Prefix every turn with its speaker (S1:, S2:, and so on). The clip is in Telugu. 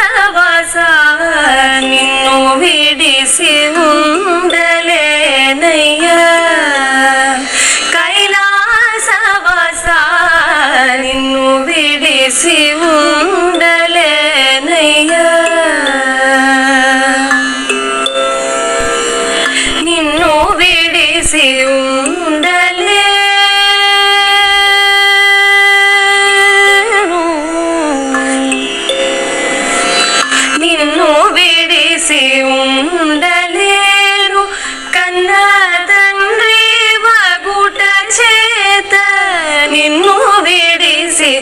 S1: కైలాసవాస నిన్ను విడిసి ఉండలేనయ్యా కైలాసవాస నిన్ను విడిసి ఉండలేనయ్యా నిన్ను విడిసి ఉండలేను కన్నా తండ్రి వగుట చేత నిన్ను విడిసి